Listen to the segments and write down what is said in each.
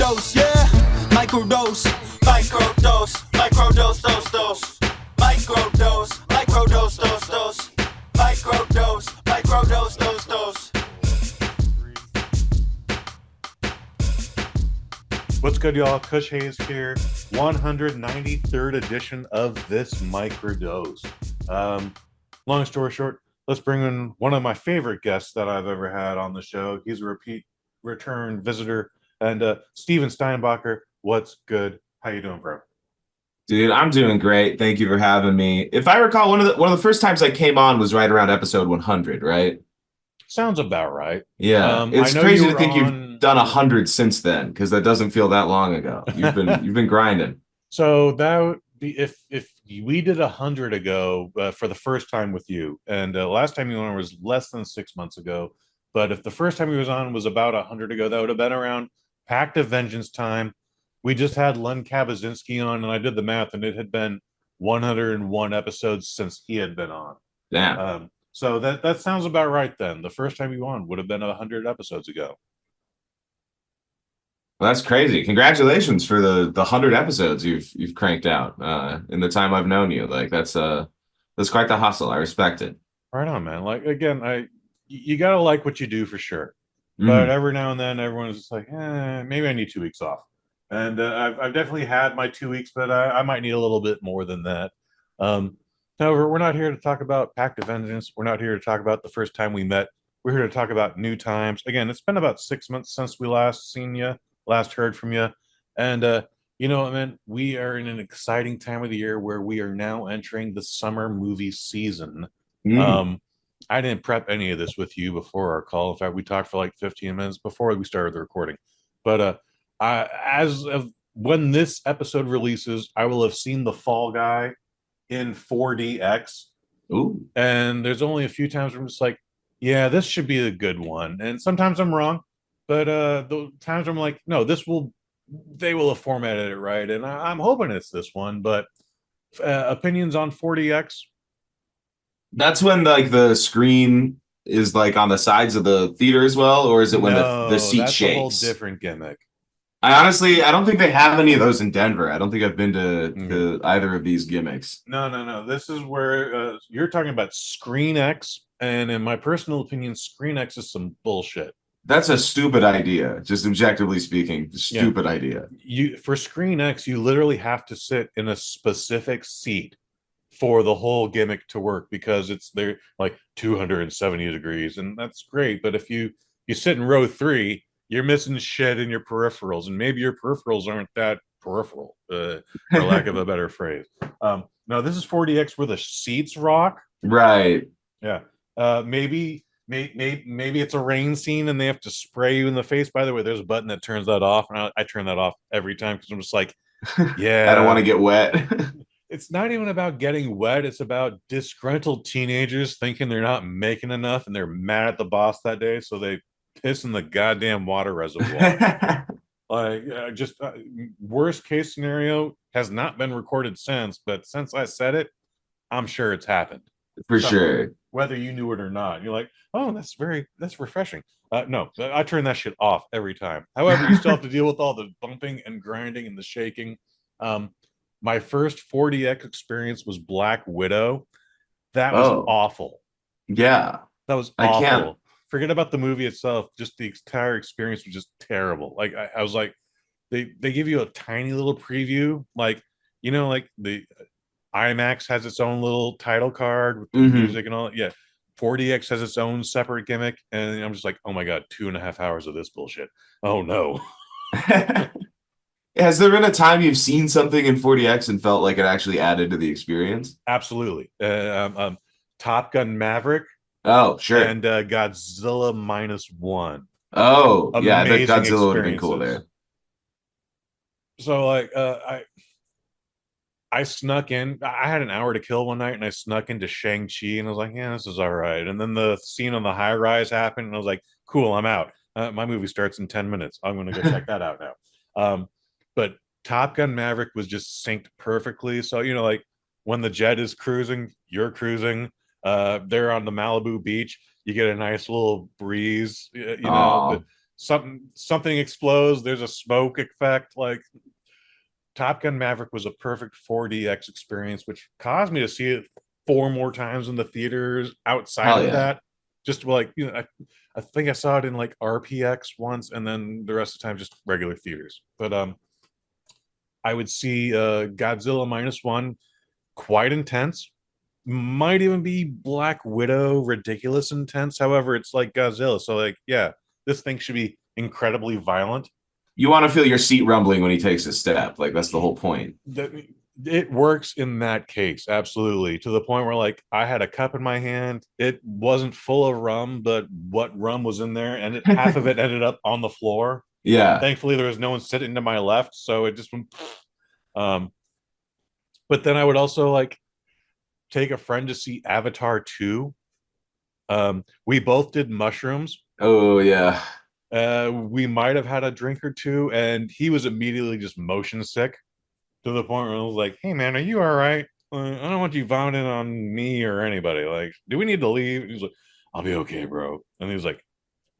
microdose, yeah, microdose, microdose, microdose, dose, microdose, microdose, dose, microdose, microdose, dose. What's good, y'all? Kush Hayes here. 193rd edition of this Microdose. Long story short, let's bring in one of my favorite guests that I've ever had on the show. He's a return visitor, and Steven Steinbacher. What's good? How you doing, bro? Dude, I'm doing great. Thank you for having me. If I recall, one of the first times I came on was right around episode 100, right? Sounds about right. Yeah, it's crazy to think you've done 100 since then, because that doesn't feel that long ago. You've been grinding. So that would be if we did 100 ago for the first time with you, and last time you were on was less than 6 months ago. But if the first time he was on was about 100 ago, that would have been around Pact of Vengeance time. We just had Len Kabaczynski on, and I did the math, and it had been 101 episodes since he had been on. Damn. So that sounds about right then. The first time you on would have been 100 episodes ago. Well, that's crazy. Congratulations for the 100 episodes you've cranked out in the time I've known you. Like that's quite the hustle. I respect it. Right on, man. Like again, you gotta like what you do for sure. But every now and then, everyone's just like, maybe I need 2 weeks off. And I've definitely had my 2 weeks, but I might need a little bit more than that. However, we're not here to talk about Pact of Vengeance. We're not here to talk about the first time we met. We're here to talk about new times. Again, it's been about 6 months since we last heard from you. And, man, we are in an exciting time of the year where we are now entering the summer movie season. I didn't prep any of this with you before our call. In fact, we talked for like 15 minutes before we started the recording. But as of when this episode releases, I will have seen The Fall Guy in 4DX. Ooh. And there's only a few times where I'm just like, yeah, this should be a good one. And sometimes I'm wrong, but the times I'm like, no, they will have formatted it right. And I'm hoping it's this one, but opinions on 4DX? That's when like the screen is like on the sides of the theater as well, or is it when the seat shakes? That's a whole different gimmick. I don't think they have any of those in Denver. I don't think I've been to either of these gimmicks. No. This is where you're talking about Screen X, and in my personal opinion, Screen X is some bullshit. That's a stupid idea, just objectively speaking. Stupid idea. For Screen X, you literally have to sit in a specific seat for the whole gimmick to work, because they're like 270 degrees, and that's great. But if you sit in row 3, you're missing shit in your peripherals, and maybe your peripherals aren't that peripheral, for lack of a better phrase. No, this is 4DX where the seats rock. Right. Yeah. Maybe it's a rain scene and they have to spray you in the face. By the way, there's a button that turns that off, and I turn that off every time because I'm just like, yeah. I don't want to get wet. It's not even about getting wet. It's about disgruntled teenagers thinking they're not making enough, and they're mad at the boss that day, so they piss in the goddamn water reservoir. Worst case scenario has not been recorded since, but since I said it, I'm sure it's happened. For sure. Whether you knew it or not. You're like, oh, that's refreshing. No, I turn that shit off every time. However, you still have to deal with all the bumping and grinding and the shaking. My first 4DX experience was Black Widow. That was awful. Yeah. That was awful. Forget about the movie itself. Just the entire experience was just terrible. Like I was like, they give you a tiny little preview, like the IMAX has its own little title card with the music and all that. Yeah, 4DX has its own separate gimmick, and I'm just like, oh my god, 2.5 hours of this bullshit. Oh no. Has there been a time you've seen something in 4DX and felt like it actually added to the experience? Absolutely. Top Gun Maverick. Oh, sure. And Godzilla -1. Oh, amazing. Yeah, I bet Godzilla would have been cool there. So I snuck in. I had an hour to kill one night, and I snuck into Shang-Chi, and I was like, yeah, this is all right. And then the scene on the high rise happened, and I was like, cool, I'm out. My movie starts in 10 minutes. I'm going to go check that out now. But Top Gun Maverick was just synced perfectly. So, like when the jet is cruising, you're cruising. They're on the Malibu beach. You get a nice little breeze, something explodes, there's a smoke effect. Like Top Gun Maverick was a perfect 4DX experience, which caused me to see it 4 more times in the theaters outside Hell of yeah. that. Just like, I think I saw it in like RPX once, and then the rest of the time just regular theaters. But I would see Godzilla minus one, quite intense. Might even be Black Widow ridiculous intense. However, it's like Godzilla, so like, yeah, this thing should be incredibly violent. You want to feel your seat rumbling when he takes a step. Like that's the whole point. It works in that case, absolutely, to the point where like I had a cup in my hand. It wasn't full of rum, but what rum was in there, and half of it ended up on the floor. Yeah. Thankfully, there was no one sitting to my left, so it just went. But then I would also like take a friend to see Avatar 2. We both did mushrooms. Oh yeah. We might have had a drink or two, and he was immediately just motion sick to the point where I was like, "Hey man, are you all right? I don't want you vomiting on me or anybody. Like, do we need to leave?" He was like, "I'll be okay, bro." And he was like,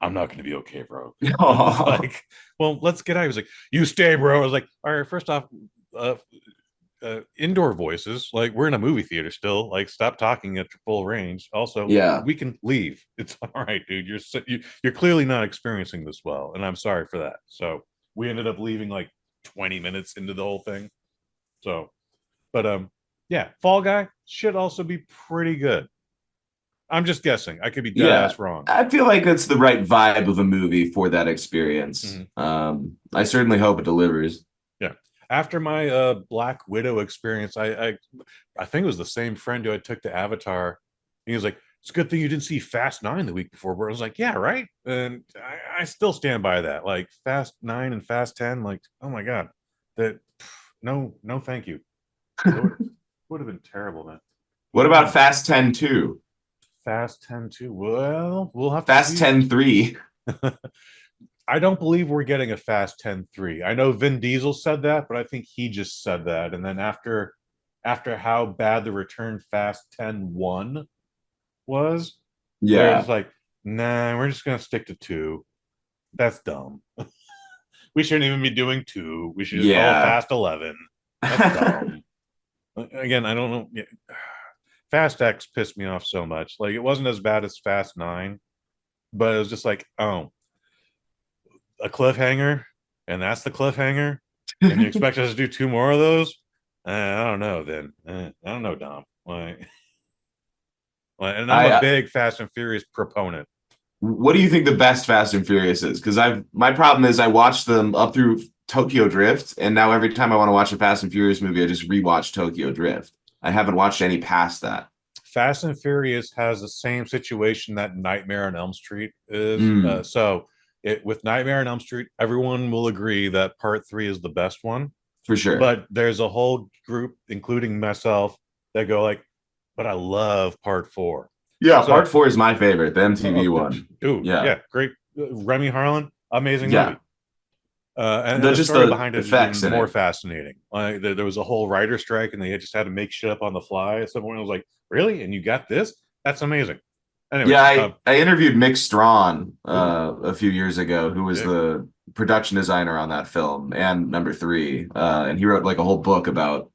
"I'm not going to be okay, bro." I was like, "Well, let's get out." He was like, "You stay, bro." I was like, "All right, first off, indoor voices. Like, we're in a movie theater still. Like, stop talking at full range. Also, Yeah. we can leave. It's all right, dude. You're clearly not experiencing this well, and I'm sorry for that." So we ended up leaving like 20 minutes into the whole thing. So, but yeah, Fall Guy should also be pretty good. I'm just guessing. I could be dead Yeah. ass wrong. I feel like that's the right vibe of a movie for that experience. I certainly hope it delivers. Yeah. After my Black Widow experience, I think it was the same friend who I took to Avatar. He was like, "It's a good thing you didn't see Fast 9 the week before." But I was like, "Yeah, right." And I still stand by that. Like Fast 9 and Fast 10, like, oh my God. That no, thank you. It would have been terrible, man. What about Fast 10 2? Fast 10 too? Well, we'll have to Fast see. 10 3. I don't believe we're getting a Fast 10 3. I know Vin Diesel said that, but I think he just said that. And then after how bad the return Fast 10 1 was, they're Yeah. just like, nah, we're just gonna stick to 2. That's dumb. We shouldn't even be doing 2. We should just call it Yeah. Fast 11. That's dumb. Again, I don't know. Yeah. Fast X pissed me off so much. Like, it wasn't as bad as Fast 9, but it was just like, oh, a cliffhanger, and that's the cliffhanger, and you expect us to do 2 more of those? I don't know. Then I don't know, Dom. And I'm a big Fast and Furious proponent. What do you think the best Fast and Furious is? Because my problem is I watched them up through Tokyo Drift, and now every time I want to watch a Fast and Furious movie, I just rewatch Tokyo Drift. I haven't watched any past that. Fast and Furious has the same situation that Nightmare on Elm Street is. With Nightmare on Elm Street, everyone will agree that Part 3 is the best one. For sure. But there's a whole group, including myself, that go like, "But I love Part 4." Yeah, Part 4 is my favorite, the MTV one. Dude, yeah, great. Remy Harlan, amazing movie. And the story behind it is more fascinating. There was a whole writer strike, and they just had to make shit up on the fly. At some point, I was like, "Really? And you got this? That's amazing." Anyway, I interviewed Mick Strawn a few years ago, who was the production designer on that film and number 3, and he wrote like a whole book about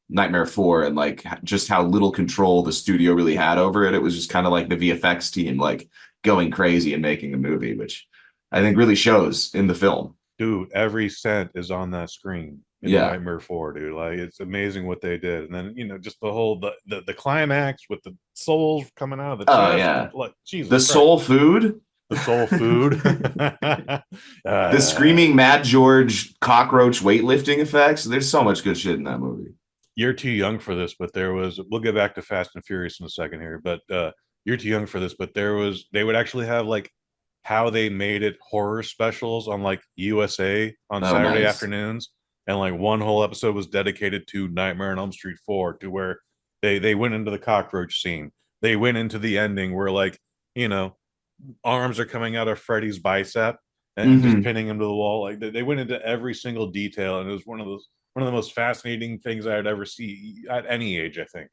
Nightmare 4 and like just how little control the studio really had over it. It was just kind of like the VFX team like going crazy and making the movie, which I think really shows in the film. Dude, every cent is on that screen in Nightmare 4, dude. Like, it's amazing what they did. And then, just the whole the climax with the souls coming out of the chest. Oh yeah. Like, Jesus the Christ. Soul food. The soul food. The screaming Mad George cockroach weightlifting effects. There's so much good shit in that movie. You're too young for this, but we'll get back to Fast and Furious in a second here, but you're too young for this, but they would actually have like how they made it horror specials on like USA on Saturday afternoons, and like one whole episode was dedicated to Nightmare on Elm Street 4, to where they went into the cockroach scene. They went into the ending where like, arms are coming out of Freddy's bicep and just pinning him to the wall. Like they went into every single detail, and it was one of the most fascinating things I had ever see at any age, I think.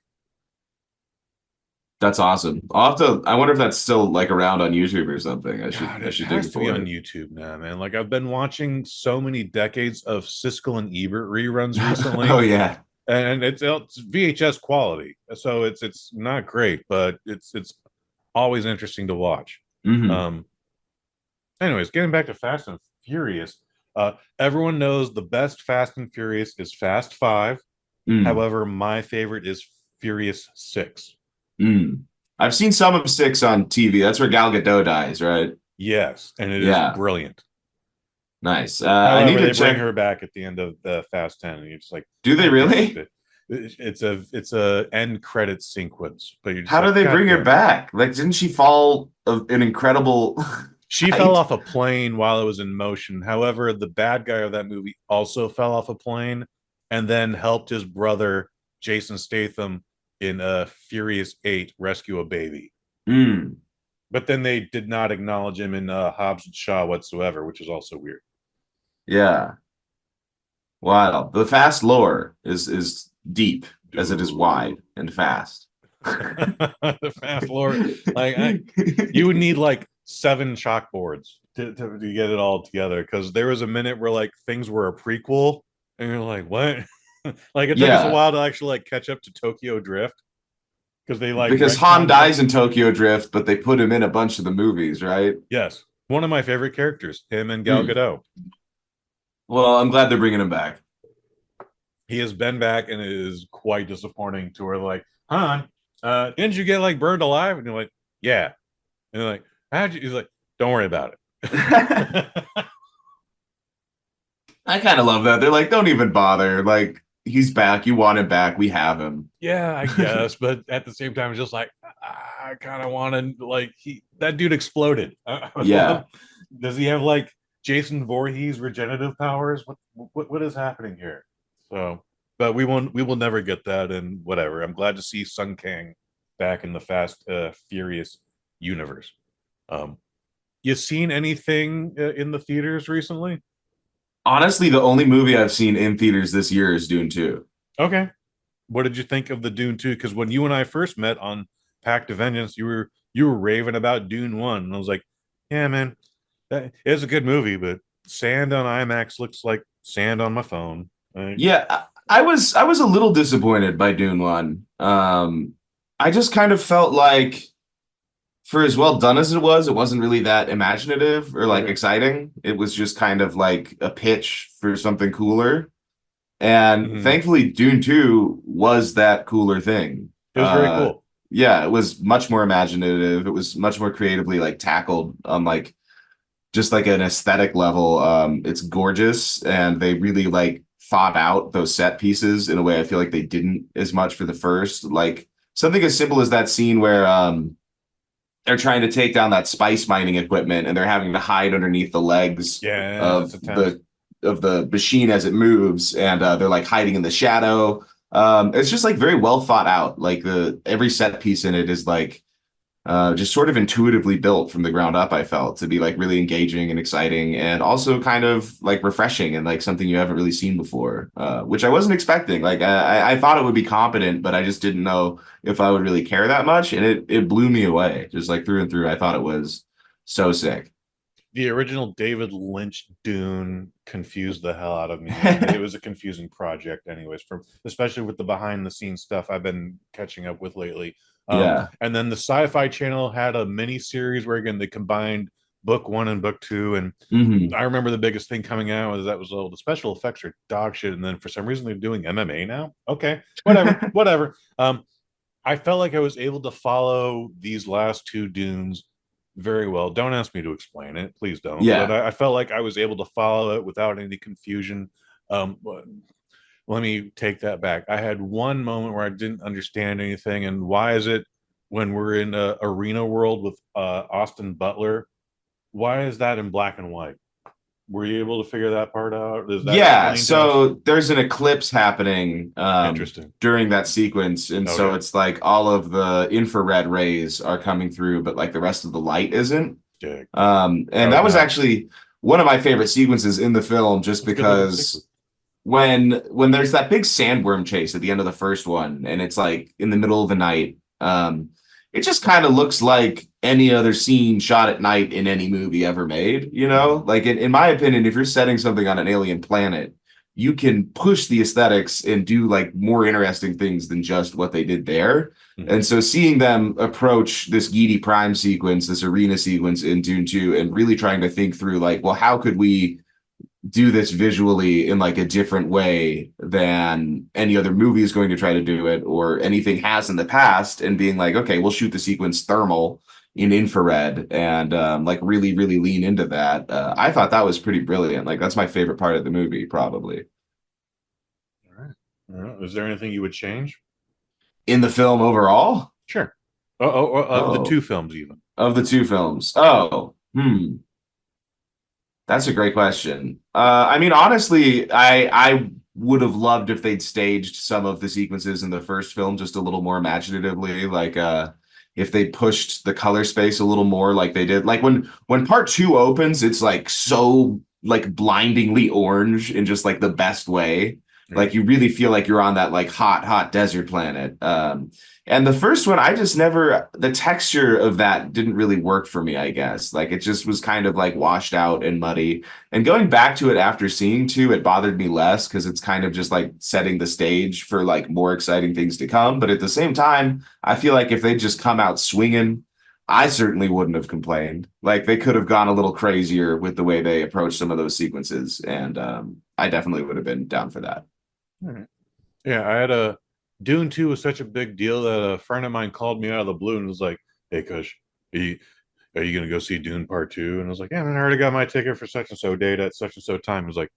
That's awesome. I wonder if that's still like around on YouTube or something. I God, it should has dig to be for on it. YouTube now, man. Like I've been watching so many decades of Siskel and Ebert reruns recently, Oh yeah. and it's VHS quality, so it's not great, but it's always interesting to watch. Hmm. Um, anyways, getting back to Fast and Furious, everyone knows the best Fast and Furious is Fast Five. Mm. However, my favorite is Furious Six. Mm. I've seen some of 6 on TV. That's where Gal Gadot dies, right? Yes, and it is Yeah. brilliant. Nice. I need However, to they bring check. her back at the end of the Fast 10, and you're just like, Do they God damn really? it. It's a end credit sequence, but you're just How do like, they God bring her damn it. back? Like, didn't she fall of an incredible She fell height? off a plane while it was in motion. However, the bad guy of that movie also fell off a plane and then helped his brother, Jason Statham, in Furious 8 rescue a baby. Mm. But then they did not acknowledge him in Hobbs and Shaw whatsoever, which is also weird. Yeah. Wow. The fast lore is deep as it is wide and fast. The Fast Lord, you would need like 7 chalkboards to get it all together, because there was a minute where like things were a prequel and you're like, what? Like it took us a Yeah, while to actually like catch up to Tokyo Drift, because they like because Han retconned a bunch. dies in Tokyo Drift, but they put him in a bunch of the movies, right? Yes, one of my favorite characters, him and Gal Mm. Gadot. Well, I'm glad they're bringing him back. He has been back, and it is quite disappointing to where like, Han, didn't you get like burned alive? And you're like, yeah. And they're like, how'd you? He's like, don't worry about I it. kind of love that. They're like, don't even bother. Like, he's back. You want him back. We have him. Yeah, I guess, but at the same time, it's just like I kind of want to like that dude exploded. I would Yeah. love. Does he have like Jason Voorhees regenerative powers? What is happening here? So, but we will never get that, and whatever. I'm glad to see Sun Kang back in the Fast Furious universe. Um, you seen anything in the theaters recently? Honestly, the only movie I've seen in theaters this year is Dune 2. Okay, what did you think of the Dune 2? Because when you and I first met on Pact of Vengeance, you were raving about Dune 1. And I was like, yeah, man, that is a good movie, but sand on IMAX looks like sand on my phone. Yeah, I was a little disappointed by Dune 1. I just kind of felt like for as well done as it wasn't really that imaginative or like Okay. exciting. It was just kind of like a pitch for something cooler. And Mhm. thankfully, Dune 2 was that cooler thing. It was very cool. Yeah, it was much more imaginative. It was much more creatively like tackled on like just like an aesthetic level. It's gorgeous, and they really like thought out those set pieces in a way I feel like they didn't as much for the first. Like something as simple as that scene where they're trying to take down that spice mining equipment and they're having to hide underneath the legs Yeah, of that's intense. the machine as it moves, and they're like hiding in the shadow. It's just like very well thought out. Like the every set piece in it is like just sort of intuitively built from the ground up. I felt to be like really engaging and exciting, and also kind of like refreshing and like something you haven't really seen before, which I wasn't expecting. Like I thought it would be competent, but I just didn't know if I would really care that much, and it blew me away, just like through and through. I thought it was so sick. The original David Lynch Dune confused the hell out of me, and it was a confusing project, anyways. From especially with the behind the scenes stuff I've been catching up with lately. Yeah. And then the Sci-Fi Channel had a mini series where again they combined book one and book two, and Hmm. I remember the biggest thing coming out was that was all the special effects are dog shit, and then for some reason they're doing MMA now. Okay, whatever, whatever. I felt like I was able to follow these last two Dunes very well. Don't ask me to explain it, please don't. But Yeah. I felt like I was able to follow it without any confusion. But let me take that back. I had one moment where I didn't understand anything, and why is it when we're in a arena world with Austin Butler? Why is that in black and white? Were you able to figure that part out? Is that Yeah, explained to us? so there's an eclipse happening Interesting. during that sequence, and so Okay. it's like all of the infrared rays are coming through, but like the rest of the light isn't. Dig. And that was actually one of my favorite sequences in the film, just Let's get looking because sequence. when there's that big sandworm chase at the end of the first one, and it's like in the middle of the night, it just kind of looks like any other scene shot at night in any movie ever made, you know? Like in my opinion, if you're setting something on an alien planet, you can push the aesthetics and do like more interesting things than just what they did there. And so seeing them approach this Geedy Prime sequence, this arena sequence in Dune 2, and really trying to think through like, well, how could we do this visually in like a different way than any other movie is going to try to do it or anything has in the past, and being like, okay, we'll shoot the sequence thermal in infrared and like really, really lean into that. I thought that was pretty brilliant. Like that's my favorite part of the movie, probably. All right. Is there anything you would change In the film overall? Sure. Of the two films, even Of the two films. That's a great question. I mean, honestly, I would have loved if they'd staged some of the sequences in the first film just a little more imaginatively, like if they pushed the color space a little more like they did. Like when part two opens, it's like so like blindingly orange in just like the best way. Like you really feel like you're on that like hot desert planet. And the first one, I just never, the texture of that didn't really work for me, I guess. Like it just was kind of like washed out and muddy. And going back to it after seeing two, it bothered me less because it's kind of just like setting the stage for like more exciting things to come. But at the same time, I feel like if they just come out swinging, I certainly wouldn't have complained. Like they could have gone a little crazier with the way they approached some of those sequences. And I definitely would have been down for that. Yeah, I had a Dune 2 was such a big deal that a friend of mine called me out of the blue and was like, "Hey, Kush, are you gonna go see Dune Part 2?" And I was like, "Yeah, man, I already got my ticket for such and so date at such and so time." He was like,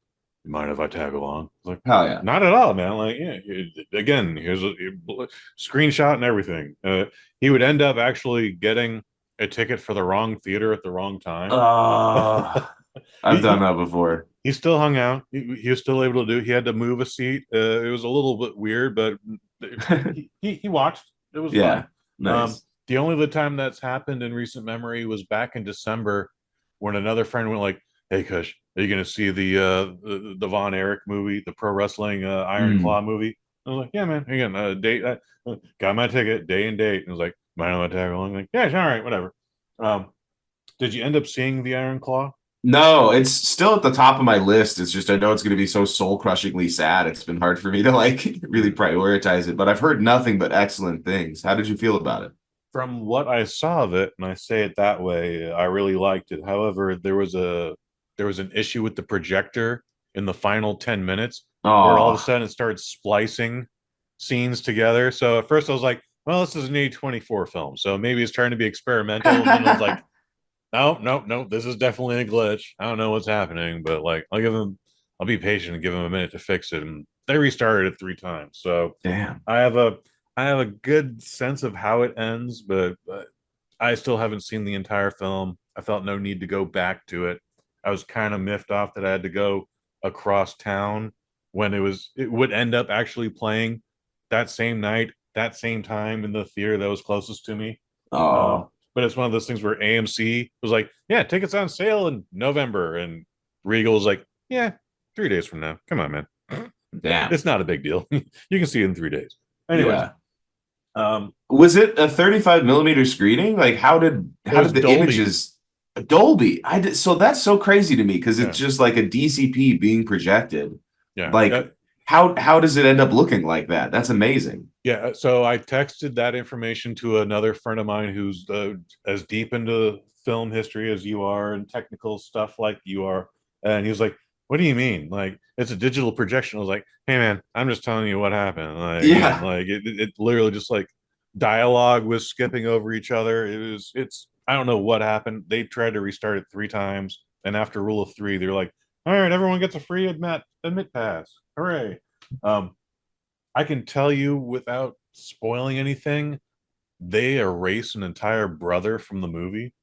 "You mind if I tag along?" I was like, Hell yeah. "Not at all, man." Like, yeah, again, here's a screenshot and everything. He would end up actually getting a ticket for the wrong theater at the wrong time. I've done that before. He still hung out. He was still able to do. He had to move a seat. It was a little bit weird, but he watched. It was Yeah, fun. nice. The only other time that's happened in recent memory was back in December when another friend went like, "Hey, Kush, are you going to see the Von Erich movie, the pro wrestling Iron Claw movie?" I was like, "Yeah, man. Again, date. Got my ticket, day and date." And I was like, "Mind if I tag along?" Like, "Yeah, all right, whatever." Did you end up seeing the Iron Claw? No, it's still at the top of my list. It's just I know it's going to be so soul-crushingly sad. It's been hard for me to like really prioritize it, but I've heard nothing but excellent things. How did you feel about it? From what I saw of it, and I say it that way, I really liked it. However, there was an issue with the projector in the final 10 minutes where all of a Oh, sudden it started splicing scenes together. So at first I was like, well, this is an A24 film, so maybe it's trying to be experimental. And then I was like, no, this is definitely a glitch. I don't know what's happening, but like I'll be patient and give them a minute to fix it. And they restarted it 3 times. So damn. I have a I have a good sense of how it ends, but I still haven't seen the entire film. I felt no need to go back to it. I was kind of miffed off that I had to go across town when it would end up actually playing that same night, that same time in the theater that was closest to me. Oh, But it's one of those things where AMC was like, "Yeah, tickets on sale in November," and Regal was like, "Yeah, 3 days from now. Come on, man. damn. It's not a big deal. You can see it in 3 days." Anyways, Yeah. Was it a 35 millimeter screening? Like how was did the Dolby. images Dolby? I did so that's so crazy to me because Yeah, it's just like a DCP being projected. yeah. Like how does it end up looking like that? That's amazing. Yeah, so I texted that information to another friend of mine who's as deep into film history as you are and technical stuff like you are. And he was like, "What do you mean? Like, it's a digital projection?" I was like, "Hey, man, I'm just telling you what happened. Like, again, Yeah. like it literally just like dialogue was skipping over each other. I don't know what happened. They tried to restart it 3 times. And after rule of three, they're like, "All right, everyone gets a free admit pass. Hooray." Um, I can tell you without spoiling anything, they erase an entire brother from the movie.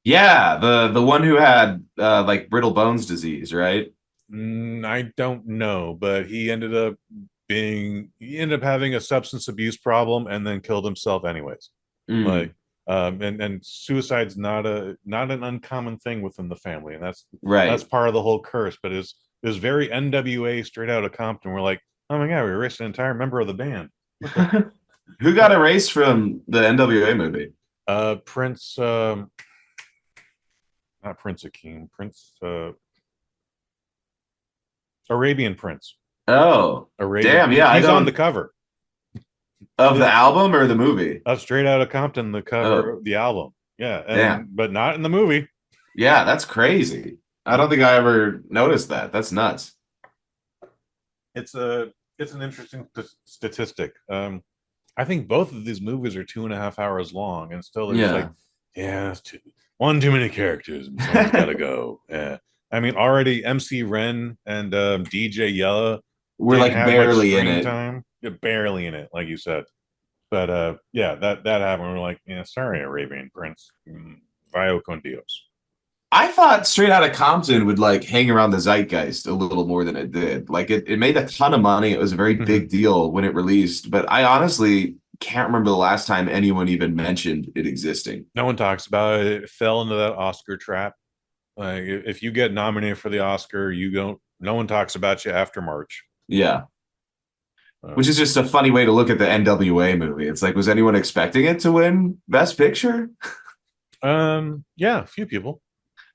Yeah, the one who had like brittle bones disease, right? I don't know, but he ended up having a substance abuse problem and then killed himself anyways. Mm, Like, and suicide's not an uncommon thing within the family, and that's right. part of the whole curse. But it's very NWA straight out of Compton. We're like, oh my god, we erased an entire member of the band. What the Who got erased from the NWA movie? Prince, not Prince Akeem, Prince, Arabian Prince. Oh, Arabian. damn. Yeah, I He's on the don't. cover. Of the album or the movie? Straight out of Compton, the cover Oh, of the album. Yeah, and damn. but not in the movie. Yeah, that's crazy. I don't think I ever noticed that. That's nuts. It's an interesting statistic. I think both of these movies are 2.5 hours long, and still they're just like, Yeah. yeah, that's one too many characters, and someone's got to go. Yeah, I mean, already MC Ren and DJ Yella We're didn't like have much barely in screen it. time. Yeah, barely in it, like you said. But yeah, that happened. We're like, yeah, sorry, Arabian Prince, vio con Dios. I thought Straight Outta Compton would like hang around the zeitgeist a little more than it did. Like it made a ton of money. It was a very Mhm. big deal when it released, but I honestly can't remember the last time anyone even mentioned it existing. No one talks about it. It fell into that Oscar trap. Like if you get nominated for the Oscar, you don't. No one talks about you after March. Yeah. Which Um, is just a funny way to look at the NWA movie. It's like, was anyone expecting it to win Best Picture? yeah, a few people.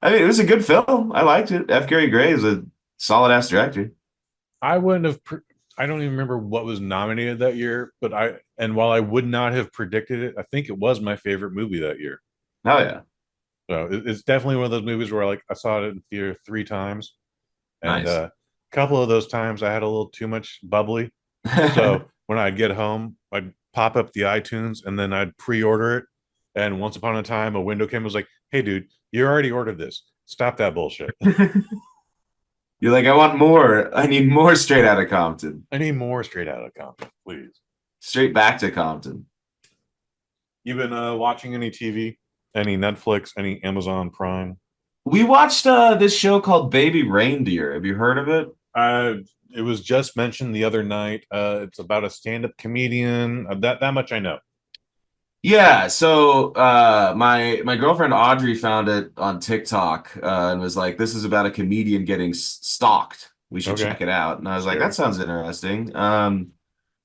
I mean, it was a good film. I liked it. F. Gary Gray is a solid ass director. I wouldn't have. I don't even remember what was nominated that year, but while I would not have predicted it, I think it was my favorite movie that year. Oh yeah, So it's definitely one of those movies where like I saw it in theater 3 times, and nice. a couple of those times I had a little too much bubbly. So when I'd get home, I'd pop up the iTunes and then I'd pre-order it. And once upon a time, a window came and was like, "Hey, dude, you already ordered this. Stop that bullshit. You're like, I want more. I need more Straight Outta Compton. I need more Straight Outta Compton, please." Straight back to Compton. You been watching any TV, any Netflix, any Amazon Prime? We watched this show called Baby Reindeer. Have you heard of it? Uh, it was just mentioned the other night. It's about a stand-up comedian. That much I know. Yeah, so my girlfriend Audrey found it on TikTok and was like, "This is about a comedian getting stalked. We should Okay, check it out." And I was like, "That scary. sounds interesting."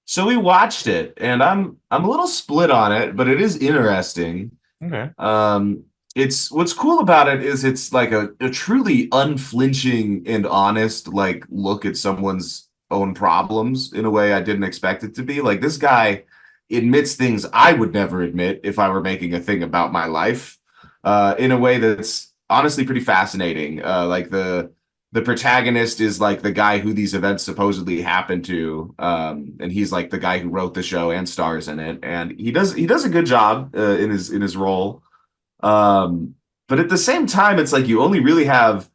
So we watched it, and I'm a little split on it, but it is interesting. Okay, Um, it's what's cool about it is it's like a truly unflinching and honest like look at someone's own problems in a way I didn't expect it to be. Like this guy admits things I would never admit if I were making a thing about my life, in a way that's honestly pretty fascinating. Like the protagonist is like the guy who these events supposedly happened to, and he's like the guy who wrote the show and stars in it, and he does a good job in his role. But at the same time, it's like you only really have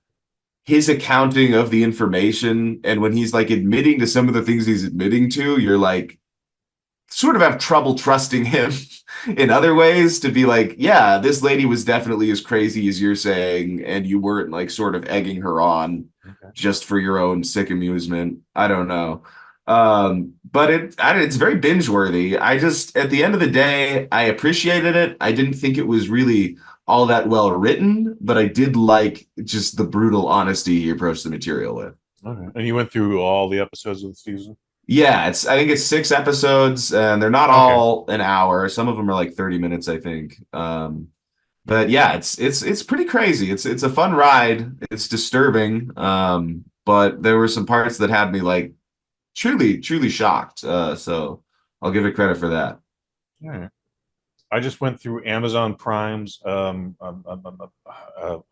his accounting of the information, and when he's like admitting to some of the things he's admitting to, you're like sort of have trouble trusting him in other ways to be like, yeah, this lady was definitely as crazy as you're saying, and you weren't like sort of egging her on okay. just for your own sick amusement. I don't know. But it's very binge worthy. I just at the end of the day, I appreciated it. I didn't think it was really all that well written, but I did like just the brutal honesty he approached the material with. Okay. And you went through all the episodes of the season? Yeah, I think it's 6 episodes and they're not Okay. all an hour. Some of them are like 30 minutes, I think. But yeah, it's pretty crazy. It's a fun ride. It's disturbing. But there were some parts that had me like truly shocked. So I'll give it credit for that. All right. I just went through Amazon Prime's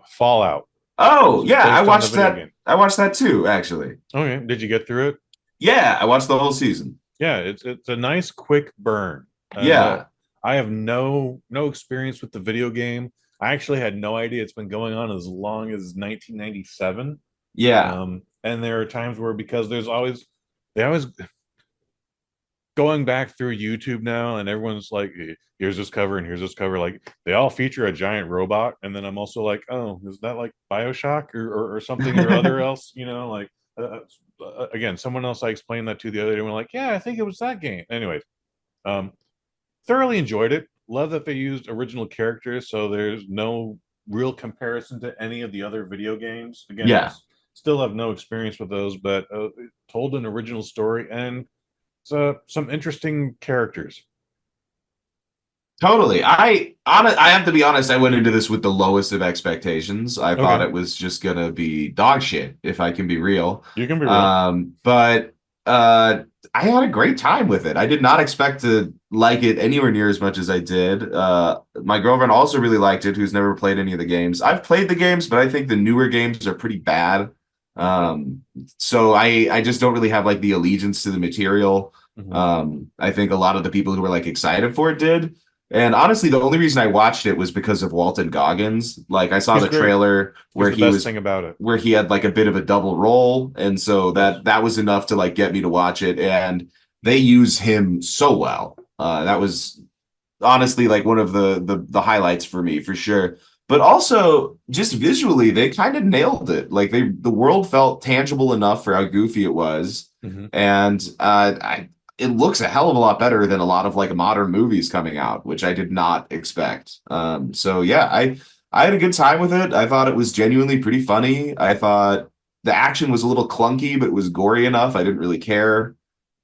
Fallout. Oh, It's yeah, I based on the watched video that. game. I watched that too, actually. Okay. Did you get through it? Yeah, I watched the whole season. Yeah, it's a nice quick burn. And Yeah. I have no experience with the video game. I actually had no idea it's been going on as long as 1997. Yeah. And there are times where because they always going back through YouTube now, and everyone's like, here's this cover and here's this cover. Like they all feature a giant robot, and then I'm also like, oh, is that like Bioshock or something or other else? Like again, someone else I explained that to the other day. And we're like, yeah, I think it was that game. Anyways, um, thoroughly enjoyed it. Love that they used original characters, so there's no real comparison to any of the other video games. Again, Yeah. still have no experience with those, but told an original story and some interesting characters. Totally. I have to be honest, I went into this with the lowest of expectations. I thought Okay, it was just gonna be dog shit, if I can be real. you can be real. But I had a great time with it. I did not expect to like it anywhere near as much as I did. My girlfriend also really liked it, who's never played any of the games. I've played the games, but I think the newer games are pretty bad. So I just don't really have like the allegiance to the material. Mhm. I think a lot of the people who were like excited for it did. And honestly, the only reason I watched it was because of Walton Goggins. Like I saw He's the great. trailer He's where the he best was thing about it. where he had like a bit of a double role, and so Yes. that was enough to like get me to watch it. And they use him so well. That was honestly like one of the highlights for me for sure. But also just visually, they kind of nailed it. Like the world felt tangible enough for how goofy it was, Hmm. and it looks a hell of a lot better than a lot of like modern movies coming out, which I did not expect. So yeah, I had a good time with it. I thought it was genuinely pretty funny. I thought the action was a little clunky, but it was gory enough. I didn't really care.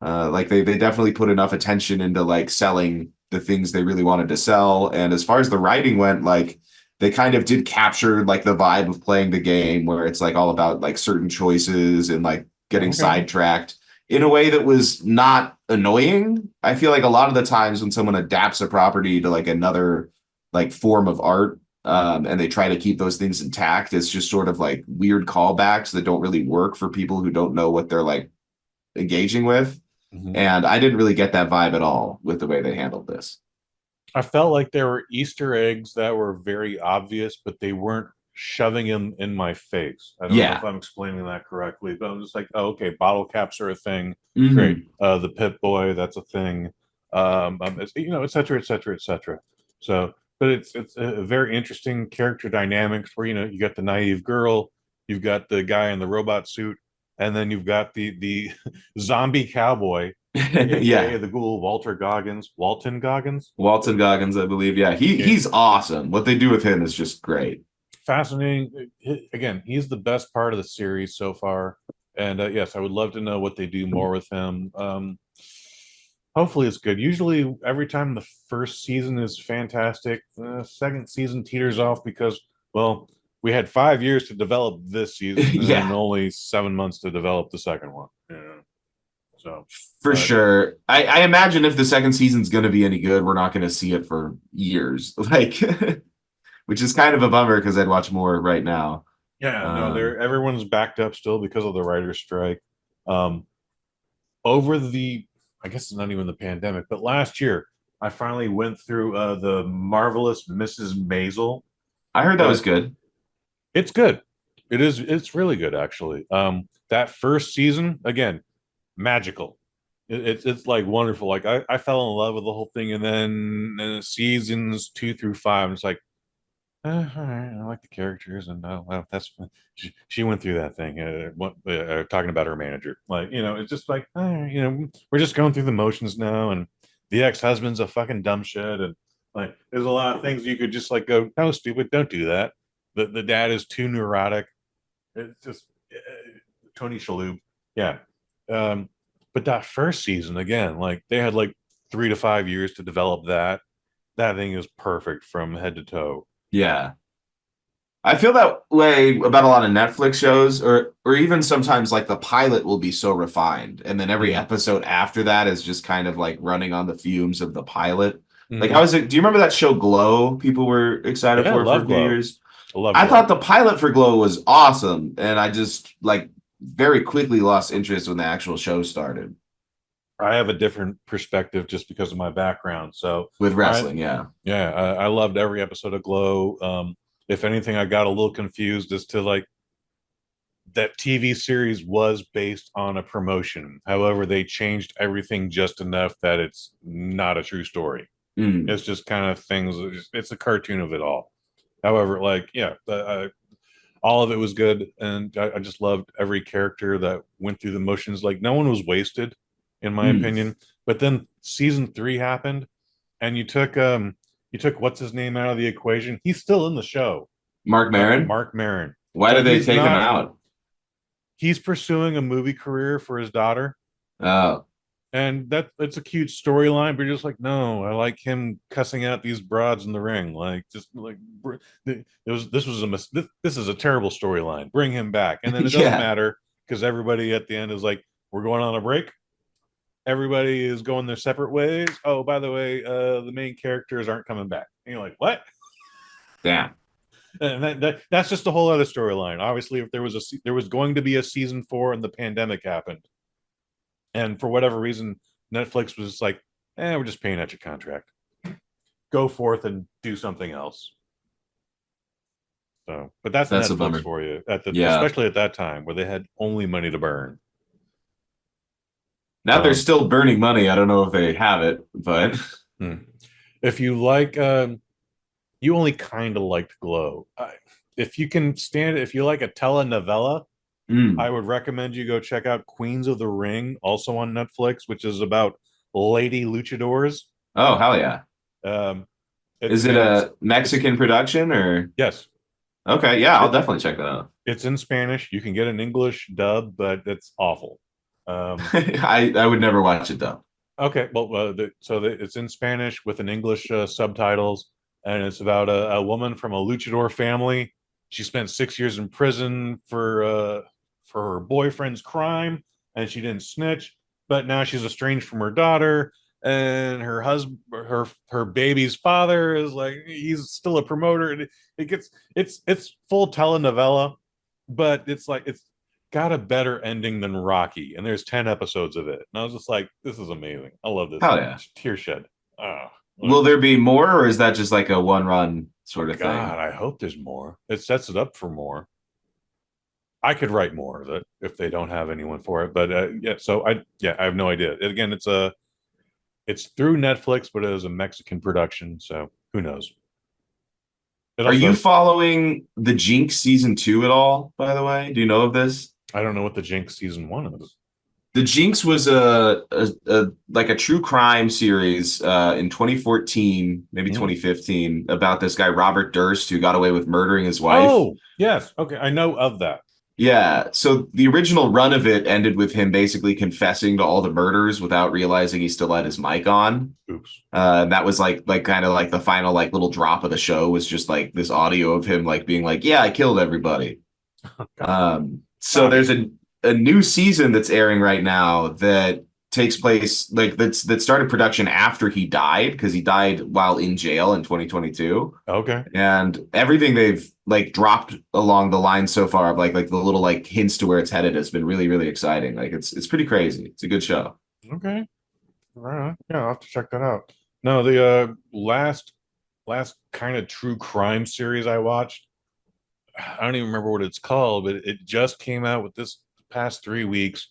Like they definitely put enough attention into like selling the things they really wanted to sell. And as far as the writing went, like they kind of did capture like the vibe of playing the game where it's like all about like certain choices and like getting Okay. sidetracked in a way that was not annoying. I feel like a lot of the times when someone adapts a property to like another like form of art, and they try to keep those things intact, it's just sort of like weird callbacks that don't really work for people who don't know what they're like engaging with. Hmm. And I didn't really get that vibe at all with the way they handled this. I felt like there were Easter eggs that were very obvious, but they weren't shoving them in my face. I don't know if Yeah. I'm explaining that correctly, but I'm just like, oh, okay, bottle caps are a thing. Great. Hmm. The Pip Boy, that's a thing. Et cetera, et cetera, et cetera. So, but it's a very interesting character dynamics where you got the naive girl, you've got the guy in the robot suit, and then you've got the zombie cowboy, aka Yeah. the ghoul Walton Goggins. Walton Goggins, I believe. Yeah, Yeah, he's awesome. What they do with him is just great. fascinating. Again, he's the best part of the series so far, and yes, I would love to know what they do more with him. Hopefully, it's good. Usually, every time the first season is fantastic, the second season teeters off because, well, we had 5 years to develop this season and Yeah, only 7 months to develop the second one. Yeah. So, for but sure. I imagine if the second season's going to be any good, we're not going to see it for years. Like, which is kind of a bummer because I'd watch more right now. yeah, no, Um, everyone's backed up still because of the writer's strike. Um, over the I guess it's not even the pandemic, but last year I finally went through the marvelous Mrs. Maisel. I heard that Uh, was good. it's good. It's really good actually. That first season again, magical. It's like wonderful. Like I fell in love with the whole thing, and then seasons 2 through 5, it's like all right, I like the characters, and well, that's she went through that thing. Talking about her manager, like it's just like we're just going through the motions now, and the ex-husband's a fucking dumb shit, and like there's a lot of things you could just like go, no, stupid, don't do that. The dad is too neurotic. It's just Tony Shalhoub, yeah. Um, but that first season again, like they had like 3 to 5 years to develop that. That thing is perfect from head to toe. Yeah. I feel that way about a lot of Netflix shows, or even sometimes like the pilot will be so refined, and then every Mhm. episode after that is just kind of like running on the fumes of the pilot. Like, Mhm. how is it? Do you remember that show Glow? People were excited Yeah, for a love few Glow. years. I love I thought Glow. the pilot for Glow was awesome, and I just like very quickly lost interest when the actual show started I have a different perspective just because of my background. So with I wrestling. Yeah. yeah, I loved every episode of Glow. If anything, I got a little confused as to like that TV series was based on a promotion. However, they changed everything just enough that it's not a true story. Mm. It's just kind of things. It's a cartoon of it all. However, like yeah, all of it was good, and I just loved every character that went through the motions. Like no one was wasted, in my Mm. opinion. But then season 3 happened, and you took what's his name out of the equation. He's still in the show, Mark Maron. Mark Maron, Why did but they he's take him not. out? He's pursuing a movie career for his daughter, Oh. and that it's a cute storyline, but you're just like, no, I like him cussing out these broads in the ring, like just like this is a terrible storyline. Bring him back, and then it doesn't Yeah. matter because everybody at the end is like, we're going on a break. Everybody is going their separate ways. Oh, by the way, the main characters aren't coming back. And you're like, what? Damn. And that's just a whole other storyline. Obviously, if there was going to be a season 4 and the pandemic happened, and for whatever reason, Netflix was just like, we're just paying out your contract. Go forth and do something else. So, but that's That's a Netflix bummer. for you, Yeah. especially at that time where they had only money to burn. Now they're still burning money. I don't know if they have it, but If you like, you only kind of liked Glow. If you like a telenovela, I would recommend you go check out Queens of the Ring, also on Netflix, which is about lady luchadors. Oh, hell yeah. Is it a Mexican production or? Yes. Okay, yeah, I'll definitely check that out. It's in Spanish. You can get an English dub, but it's awful. I would never watch it though. Okay, well, it's in Spanish with an English subtitles, and it's about a woman from a luchador family. She spent 6 years in prison for her boyfriend's crime, and she didn't snitch. But now she's estranged from her daughter, and her husband, her baby's father is like, he's still a promoter, and it's full telenovela, but it's got a better ending than Rocky, and there's 10 episodes of it. And I was just like, this is amazing. I love this. Hell yeah. Tear shed. Will there be more, or is that just like a one run sort of thing? God, I hope there's more. It sets it up for more. I could write more of it if they don't have anyone for it. But I have no idea. Again, it's through Netflix, but it is a Mexican production, so who knows? Are you following the Jinx season 2 at all, by the way? Do you know of this? I don't know what the Jinx season 1 is. The Jinx was a like a true crime series in 2014, maybe 2015, about this guy Robert Durst who got away with murdering his wife. Oh, yes. Okay, I know of that. Yeah, so the original run of it ended with him basically confessing to all the murders without realizing he still had his mic on. Oops. That was like kind of like the final like little drop of the show was just like this audio of him like being like, yeah, I killed everybody. So there's a new season that's airing right now that takes place like that started production after he died, because he died while in jail in 2022. Okay. And everything they've like dropped along the line so far of like the little like hints to where it's headed has been really, really exciting. Like it's pretty crazy. It's a good show. Okay. All right. Yeah, I'll have to check that out. No, the last kind of true crime series I watched, I don't even remember what it's called, but it just came out with this past 3 weeks.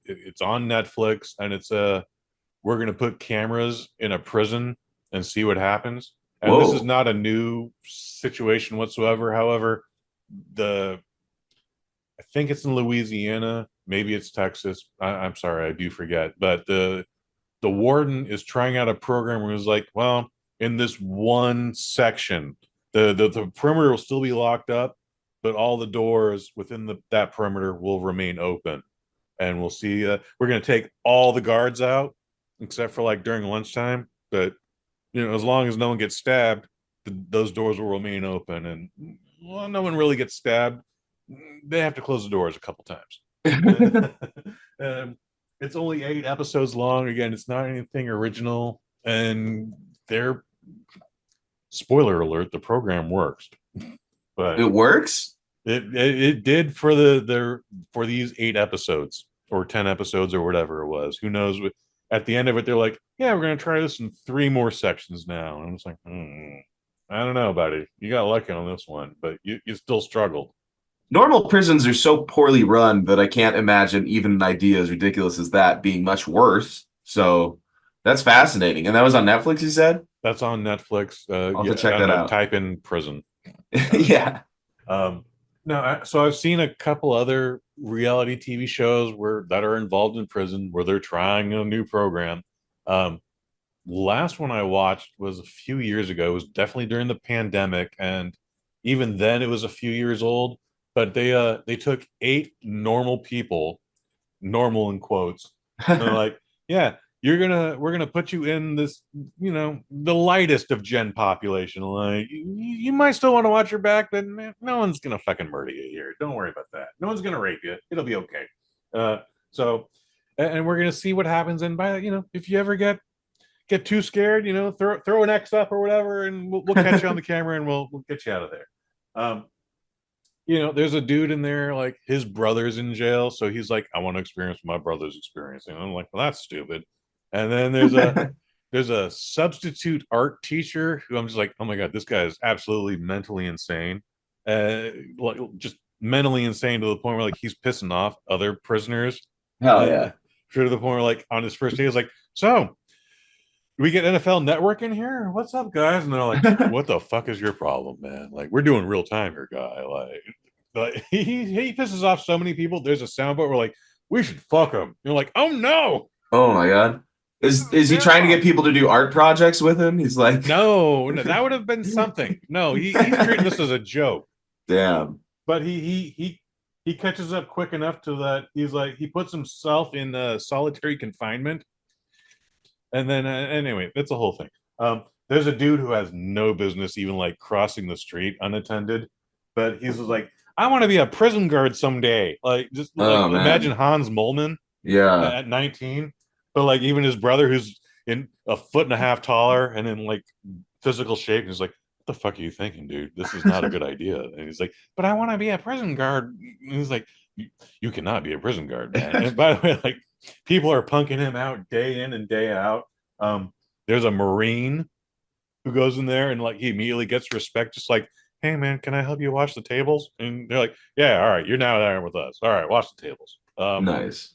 It's on Netflix, and it's we're gonna put cameras in a prison and see what happens. And This is not a new situation whatsoever. However, I think it's in Louisiana, maybe it's Texas. I'm sorry, I do forget. But the warden is trying out a program where he's like, well, in this one section, the perimeter will still be locked up, but all the doors within that perimeter will remain open. And we'll see. We're going to take all the guards out, except for like during lunchtime. But as long as no one gets stabbed, those doors will remain open. And well, no one really gets stabbed. They have to close the doors a couple times. It's only 8 episodes long. Again, it's not anything original, and spoiler alert, the program works. But it works. It did for for these 8 episodes or 10 episodes or whatever it was. Who knows? At the end of it, they're like, yeah, we're going to try this in 3 more sections now. And I'm just like, I don't know, buddy. You got lucky on this one, but you still struggled. Normal prisons are so poorly run that I can't imagine even an idea as ridiculous as that being much worse. So that's fascinating. And that was on Netflix, you said? That's on Netflix. I'll have to check that out. Type in prison. Yeah. No, so I've seen a couple other reality TV shows that are involved in prison where they're trying a new program. Last one I watched was a few years ago. It was definitely during the pandemic, and even then it was a few years old. But they took 8 normal people, normal in quotes, and they're like, yeah, we're gonna put you in this, you know, the lightest of gen population. Like you might still want to watch your back, but man, no one's gonna fucking murder you here. Don't worry about that. No one's gonna rape you. It'll be okay. So, and we're gonna see what happens. And by, you know, if you ever get too scared, you know, throw an X up or whatever, and we'll catch you on the camera, and we'll get you out of there. You know, there's a dude in there, like his brother's in jail, so he's like, I want to experience what my brother's experiencing. I'm like, well, that's stupid. And then there's a substitute art teacher who I'm just like, oh my god, this guy is absolutely mentally insane. Like just mentally insane to the point where like he's pissing off other prisoners. Hell yeah. To the point where like on his first day, he's like, so we get NFL Network in here? What's up, guys? And they're like, what the fuck is your problem, man? Like, we're doing real time here, guy. Like he pisses off so many people. There's a soundboard where like, we should fuck him. You're like, oh no. Oh my god. Is he trying to get people to do art projects with him? He's like, no, that would have been something. No, he's treating this as a joke. Damn. But he catches up quick enough to that he's like, he puts himself in solitary confinement. And then anyway, that's the whole thing. There's a dude who has no business even like crossing the street unattended, but he's like, I want to be a prison guard someday. Like, just like, imagine Hans Molman, at 19. But like even his brother, who's in a foot and a half taller and in like physical shape, he's like, what the fuck are you thinking, dude? This is not a good idea. And he's like, but I want to be a prison guard. And he's like, you cannot be a prison guard, man. And by the way, like, people are punking him out day in and day out. There's a Marine who goes in there and like he immediately gets respect, just like, hey man, can I help you wash the tables? And they're like, yeah, all right, you're now there with us. All right, wash the tables. Nice.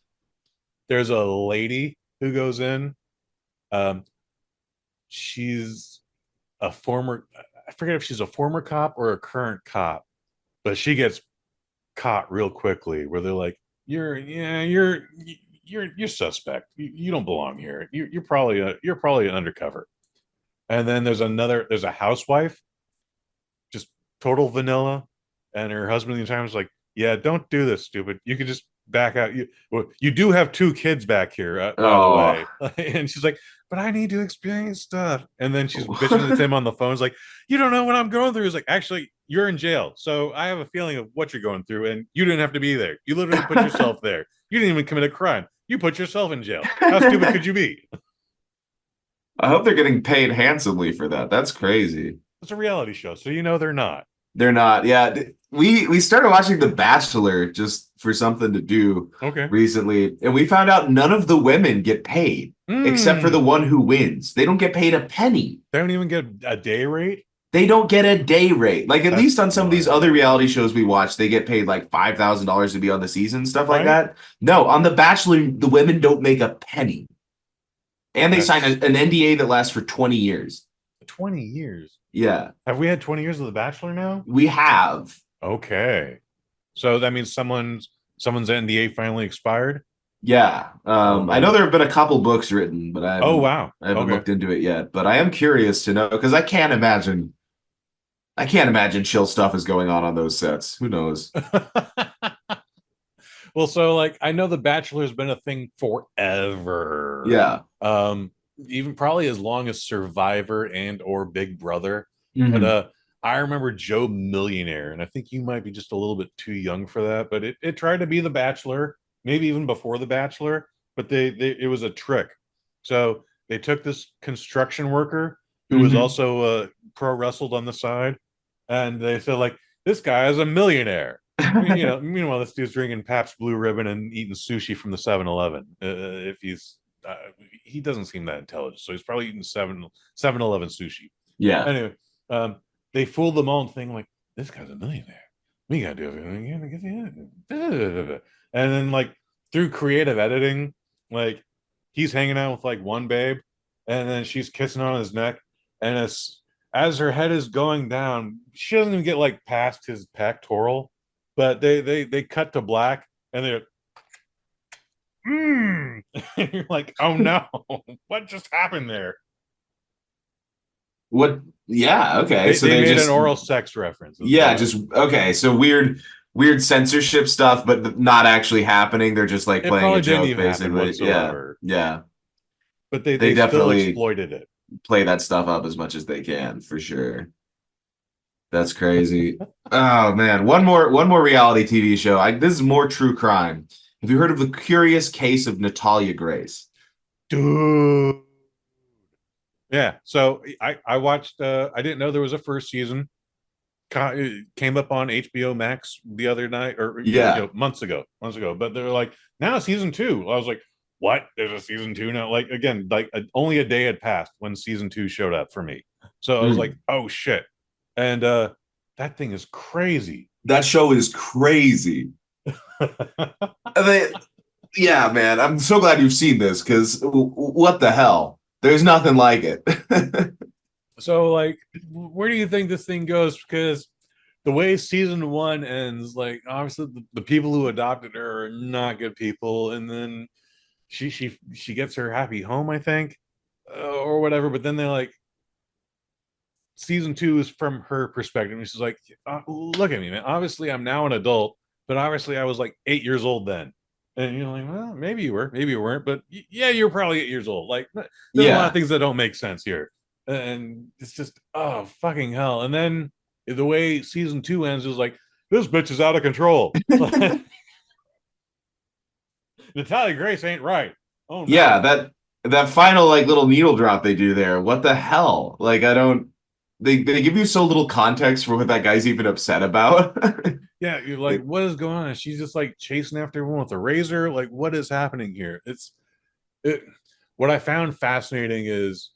There's a lady who goes in. She's a former, I forget if she's a former cop or a current cop, but she gets caught real quickly where they're like, you're suspect. You don't belong here. You're probably an undercover. And then there's a housewife, just total vanilla, and her husband the entire time is like, yeah, don't do this, stupid. You could just back out. You do have 2 kids back here, by the way. And she's like, but I need to experience stuff. And then she's bitching at him on the phone. It's like, you don't know what I'm going through. He's like, actually, you're in jail, so I have a feeling of what you're going through, and you didn't have to be there. You literally put yourself there. You didn't even commit a crime. You put yourself in jail. How stupid could you be? I hope they're getting paid handsomely for that. That's crazy. It's a reality show, so you know they're not. They're not. Yeah, we started watching The Bachelor just for something to do recently, and we found out none of the women get paid except for the one who wins. They don't get paid a penny. They don't even get a day rate. They don't get a day rate. Like, at least on some of these other reality shows we watch, they get paid like $5,000 to be on the season, stuff like that. No, on The Bachelor, the women don't make a penny. And they sign an NDA that lasts for 20 years. 20 years? Yeah. Have we had 20 years of The Bachelor now? We have. Okay. So that means someone's NDA finally expired? Yeah. I know there have been a couple books written, but I haven't looked into it yet. But I am curious to know, because I can't imagine chill stuff is going on those sets. Who knows? Well, so like I know The Bachelor's been a thing forever. Yeah. Even probably as long as Survivor and or Big Brother. Mm-hmm. But I remember Joe Millionaire, and I think you might be just a little bit too young for that, but it tried to be The Bachelor, maybe even before The Bachelor, but it was a trick. So they took this construction worker who was also pro wrestled on the side, and they said like, this guy is a millionaire. Meanwhile, this dude's drinking Pabst Blue Ribbon and eating sushi from the 7-Eleven. If he doesn't seem that intelligent, so he's probably eating 7-Eleven sushi. Yeah. Anyway, they fooled them all and think like, this guy's a millionaire. We gotta do everything. And then like through creative editing, like he's hanging out with like one babe, and then she's kissing on his neck, and as her head is going down, she doesn't even get like past his pectoral. But they cut to black, and they're and you're like, oh no, what just happened there? What? Yeah, okay. So they made an oral sex reference. Yeah, just okay. So weird censorship stuff, but not actually happening. They're just like playing a joke, basically. Yeah. but they still definitely exploited it. play that stuff up as much as they can, for sure. That's crazy. Oh man, one more reality TV show. This is more true crime. Have you heard of the curious case of Natalia Grace? Dude. Yeah. So I watched. I didn't know there was a first season. It came up on HBO Max the other night, or Yeah. months ago. But they're like, now season 2. I was like, what? There's a season 2 now? Like, again, like only a day had passed when season 2 showed up for me. So I was like, oh shit. And that thing is crazy. That show is crazy. Yeah, man. I'm so glad you've seen this, because what the hell? There's nothing like it. So, like, where do you think this thing goes? Because the way season 1 ends, like, obviously the people who adopted her are not good people, and then she gets her happy home, I think, or whatever. But then they're like, season 2 is from her perspective. And she's like, look at me, man. Obviously, I'm now an adult, but obviously, I was like 8 years old then. And you're like, well, maybe you were, maybe you weren't, but yeah, you're probably 8 years old. Like, there's a lot of things that don't make sense here, and it's just, oh fucking hell. And then the way season 2 ends is like, this bitch is out of control. Natalia Grace ain't right. Oh no. Yeah, that final like little needle drop they do there. What the hell? Like, I don't. They give you so little context for what that guy's even upset about. Yeah, you're like, what is going on? She's just like chasing after everyone with a razor. Like, what is happening here? What I found fascinating is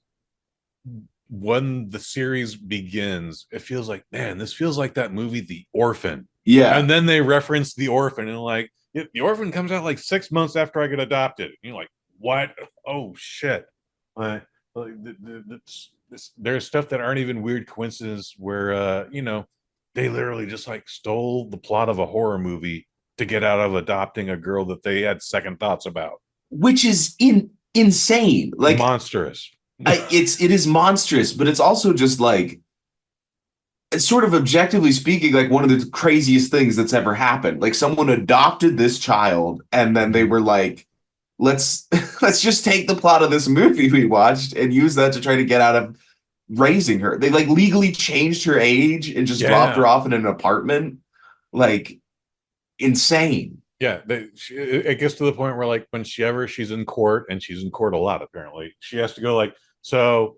when the series begins, it feels like, man, this feels like that movie, The Orphan. Yeah. And then they reference The Orphan, and like, The Orphan comes out like 6 months after I get adopted. And you're like, what? Oh shit. There's stuff that aren't even weird coincidences where they literally just like stole the plot of a horror movie to get out of adopting a girl that they had second thoughts about, which is insane, like monstrous. It is monstrous, but it's also just like, it's sort of objectively speaking, like one of the craziest things that's ever happened. Like, someone adopted this child, and then they were like, let's just take the plot of this movie we watched and use that to try to get out of raising her. They like legally changed her age and just dropped her off in an apartment. Like, insane. Yeah, it gets to the point where, like, when she's in court, and she's in court a lot, apparently, she has to go like, so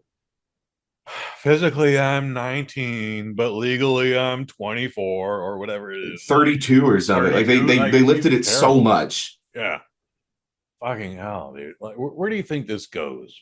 physically I'm 19, but legally I'm 24 or whatever it is, 32 or something. 32, like they lifted it so much. Yeah, fucking hell, dude. Like, where do you think this goes?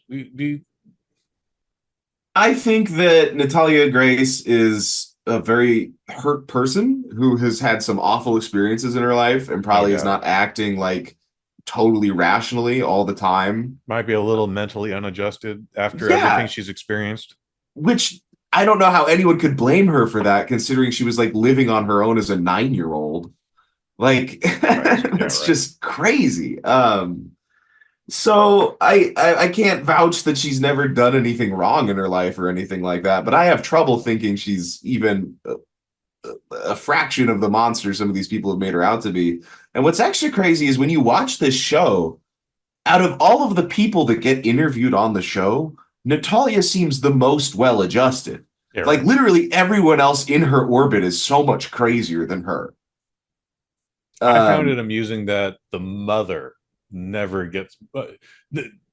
I think that Natalia Grace is a very hurt person who has had some awful experiences in her life and probably is not acting like totally rationally all the time. Might be a little mentally unadjusted after everything she's experienced. Which, I don't know how anyone could blame her for that, considering she was like living on her own as a 9-year-old. Like, that's just crazy. So I can't vouch that she's never done anything wrong in her life or anything like that, but I have trouble thinking she's even a fraction of the monster some of these people have made her out to be. And what's actually crazy is when you watch this show, out of all of the people that get interviewed on the show, Natalia seems the most well-adjusted. Yeah, like, literally everyone else in her orbit is so much crazier than her. I found it amusing that the mother never gets,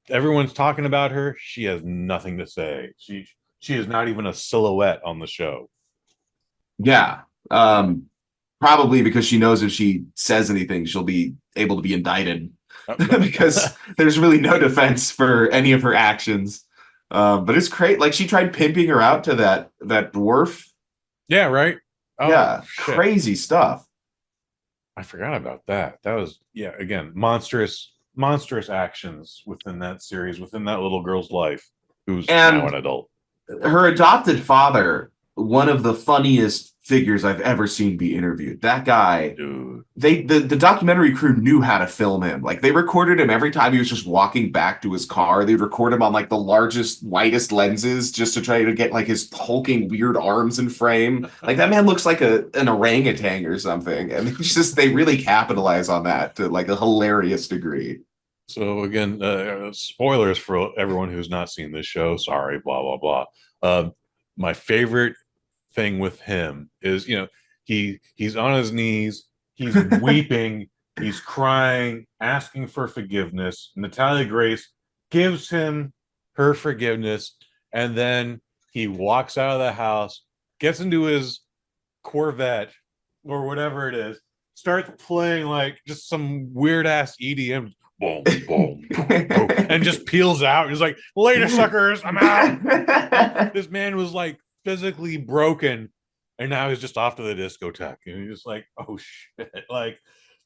everyone's talking about her, she has nothing to say. She is not even a silhouette on the show. Yeah, probably because she knows if she says anything she'll be able to be indicted, because there's really no defense for any of her actions. But it's great. Like, she tried pimping her out to that dwarf. Yeah, right. Oh, yeah, shit. Crazy stuff. I forgot about that. That was, again, monstrous actions within that series, within that little girl's life, who's now an adult. Her adopted father, one of the funniest figures I've ever seen be interviewed. That guy, dude. The documentary crew knew how to film him. Like, they recorded him every time he was just walking back to his car. They'd record him on like the largest, widest lenses just to try to get like his hulking weird arms in frame. Like, that man looks like an orangutan or something. And it's just, they really capitalize on that to like a hilarious degree. So again, spoilers for everyone who's not seen this show. Sorry, blah blah blah. My favorite thing with him is, he's on his knees, he's weeping, he's crying, asking for forgiveness. Natalia Grace gives him her forgiveness, and then he walks out of the house, gets into his Corvette or whatever it is, starts playing like just some weird ass EDM, boom, boom, boom, boom, and just peels out. He's like, "Later, suckers, I'm out." This man was like physically broken, and now he's just off to the discotheque. And he's just like, "Oh shit!" Like,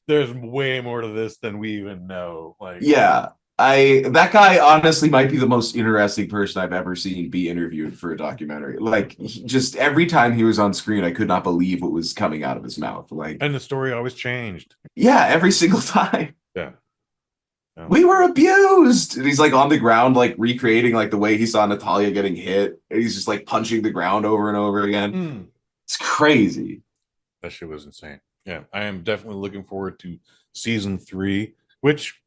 there's way more to this than we even know. Like, Yeah. That guy honestly might be the most interesting person I've ever seen be interviewed for a documentary. Like, just every time he was on screen, I could not believe what was coming out of his mouth. Like, and the story always changed. yeah, every single time. Yeah. We were abused. And he's like on the ground, like recreating like the way he saw Natalia getting hit. And he's just like punching the ground over and over again. It's crazy. That shit was insane. Yeah, I am definitely looking forward to season 3, which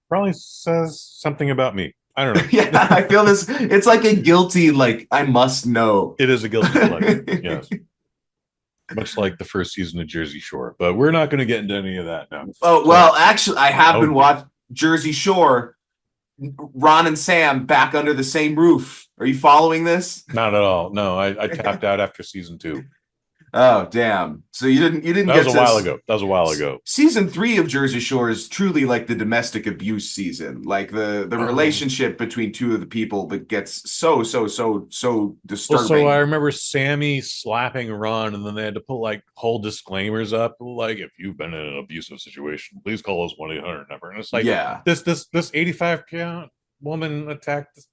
probably says something about me. I don't know. Yeah, I feel this. It's like a guilty, like, I must know. It is a guilty pleasure. Yes. Much like the first season of Jersey Shore, but we're not going to get into any of that now. Oh, well, actually, I have been watching Jersey Shore. Ron and Sam back under the same roof. Are you following this? Not at all. No, I tapped out after season 2. Oh, damn. So you didn't That was a while ago. That was a while ago. Season 3 of Jersey Shore is truly like the domestic abuse season. Like the relationship between two of the people that gets so disturbing. Well, so I remember Sammy slapping Ron, and then they had to put like whole disclaimers up, like, if you've been in an abusive situation, please call us 1-800 number. And it's like, yeah, this 85-pound woman attacked.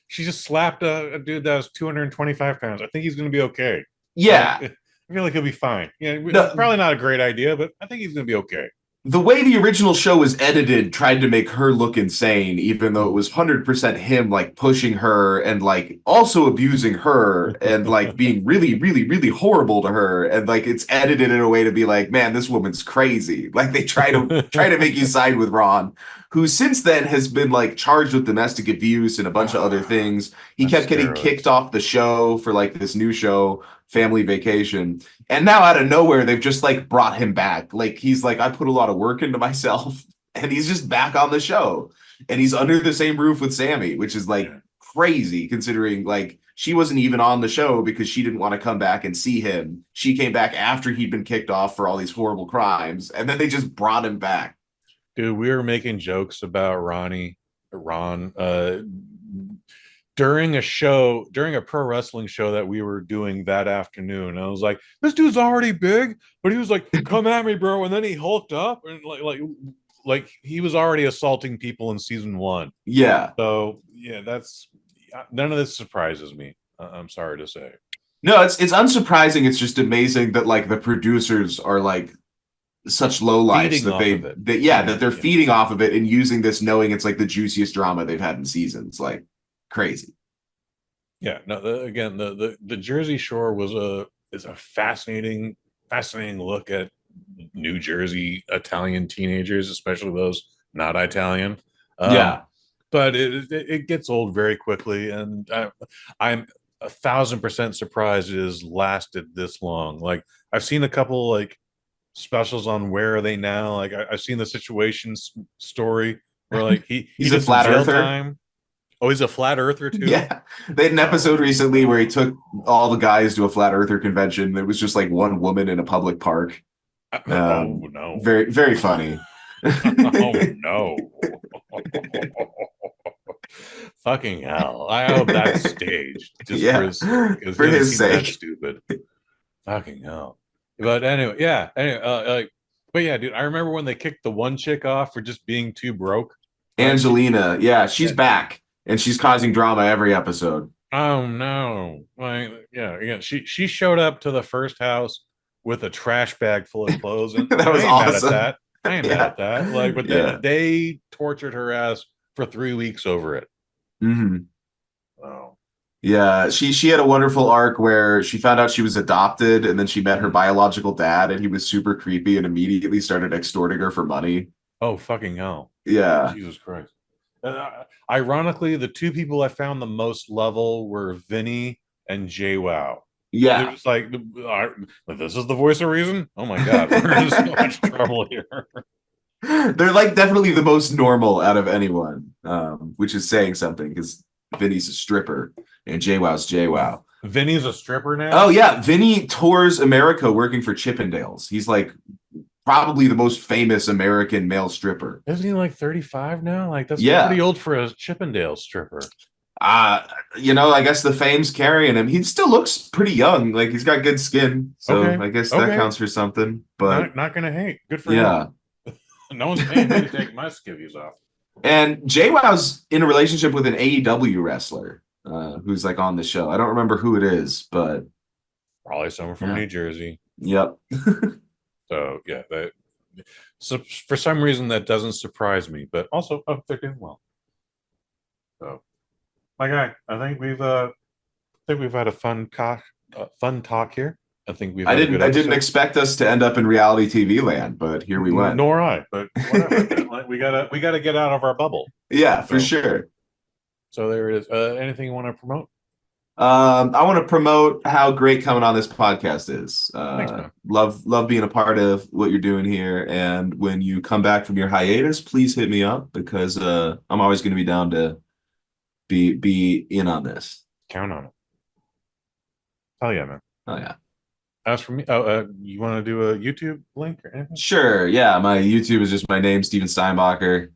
She just slapped a dude that was 225 pounds. I think he's going to be okay. Yeah. I feel like he'll be fine. Yeah, no, probably not a great idea, but I think he's going to be okay. The way the original show was edited tried to make her look insane, even though it was 100% him, like, pushing her and, like, also abusing her and, like, being really, really, really horrible to her. And, like, it's edited in a way to be like, man, this woman's crazy. Like, they try to make you side with Ron, who since then has been, like, charged with domestic abuse and a bunch of other things. He kept getting kicked off the show for, like, this new show, Family Vacation, and now out of nowhere they've just like brought him back. Like, he's like, I put a lot of work into myself, and he's just back on the show, and he's under the same roof with Sammy, which is like crazy considering like she wasn't even on the show because she didn't want to come back and see him. She came back after he'd been kicked off for all these horrible crimes, and then they just brought him back. Dude, we were making jokes about Ron during a pro wrestling show that we were doing that afternoon. I was like, this dude's already big, but he was like, come at me, bro. And then he hulked up and like he was already assaulting people in season 1. Yeah. So yeah, that's none of this surprises me. I'm sorry to say. No, it's unsurprising. It's just amazing that like the producers are like such low lives that they're feeding off of it and using this, knowing it's like the juiciest drama they've had in seasons. Like, crazy. Yeah, no, the Jersey Shore is a fascinating look at New Jersey Italian teenagers, especially those not Italian. But it gets old very quickly, and I'm 1,000% surprised it has lasted this long. Like, I've seen a couple like specials on Where Are They Now. Like, I've seen the Situations story where like he's a flat earther. Time. Oh, he's a flat earther too? Yeah. They had an episode recently where he took all the guys to a flat earther convention. It was just like one woman in a public park. Oh, no. Very, very funny. Oh, no. Fucking hell. I hope that's staged. Just for his sake. Stupid. Fucking hell. But anyway, yeah. But yeah, dude, I remember when they kicked the one chick off for just being too broke. Angelina. Yeah, she's back. And she's causing drama every episode. Oh no! Again, she showed up to the first house with a trash bag full of clothes, and that was awesome. I ain't mad at that. Like, but they tortured her ass for 3 weeks over it. Mm-hmm. Oh. Yeah, she had a wonderful arc where she found out she was adopted, and then she met her biological dad, and he was super creepy and immediately started extorting her for money. Oh, fucking hell. Yeah. Jesus Christ. Ironically, the two people I found the most level were Vinny and JWoww. They're Yeah. just like, this is the voice of reason? Oh my God, we're in so much trouble here. They're like definitely the most normal out of anyone, which is saying something because Vinny's a stripper and JWoww's JWoww. Vinny's a stripper now? Oh yeah, Vinny tours America working for Chippendales. He's like probably the most famous American male stripper. Isn't he like 35 now? Like, that's Yeah. pretty old for a Chippendale stripper. I guess the fame's carrying him. He still looks pretty young. Like he's got good skin. So Okay. I guess that counts for something. But not gonna hate. Good for yeah. him. No one's paying me to take my skivvies off. And JWoww's in a relationship with an AEW wrestler who's like on the show. I don't remember who it is, but Probably someone from New Jersey. yep. So yeah, so for some reason that doesn't surprise me, but also they're doing well. So my guy, I think we've had a fun talk here. I think we've. I had a good didn't episode. expect us to end up in reality TV land, but here we went. Nor I, but whatever. Like, we gotta get out of our bubble. Yeah, for sure. So there it is. Anything you want to promote? I want to promote how great coming on this podcast is. Thanks, man. Love being a part of what you're doing here. And when you come back from your hiatus, please hit me up because I'm always going to be down to be in on this. Count on it. Hell yeah, man. Oh yeah. As for me, you want to do a YouTube link or anything? Sure. Yeah, my YouTube is just my name, Steven Steinbacher.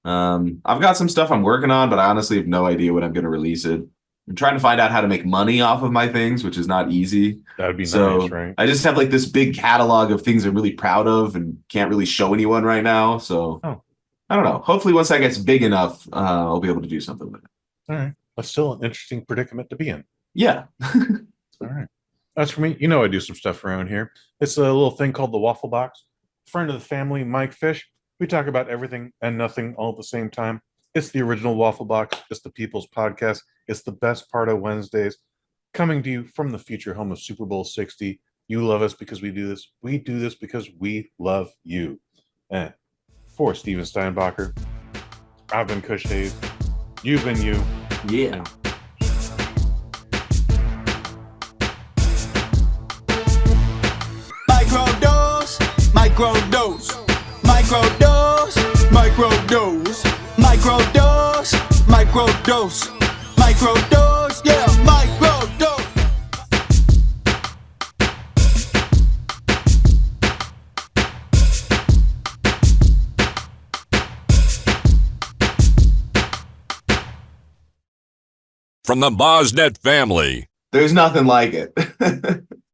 I've got some stuff I'm working on, but I honestly have no idea when I'm going to release it. I'm trying to find out how to make money off of my things, which is not easy. That'd be nice, right? I just have like this big catalog of things I'm really proud of and can't really show anyone right now. So I don't know. Hopefully once that gets big enough, I'll be able to do something with it. All right. That's still an interesting predicament to be in. Yeah. All right. As for me, I do some stuff around here. It's a little thing called the Waffle Box. Friend of the family, Mike Fish. We talk about everything and nothing all at the same time. It's the original Waffle Box. It's the People's Podcast. It's the best part of Wednesdays. Coming to you from the future home of Super Bowl 60. You love us because we do this. We do this because we love you. And for Steven Steinbacher, I've been Kush Hayes. You've been you. Yeah. Microdose, microdose, microdose, microdose, microdose, microdose, microdose, yeah, microdose. From the Bosnet family. There's nothing like it.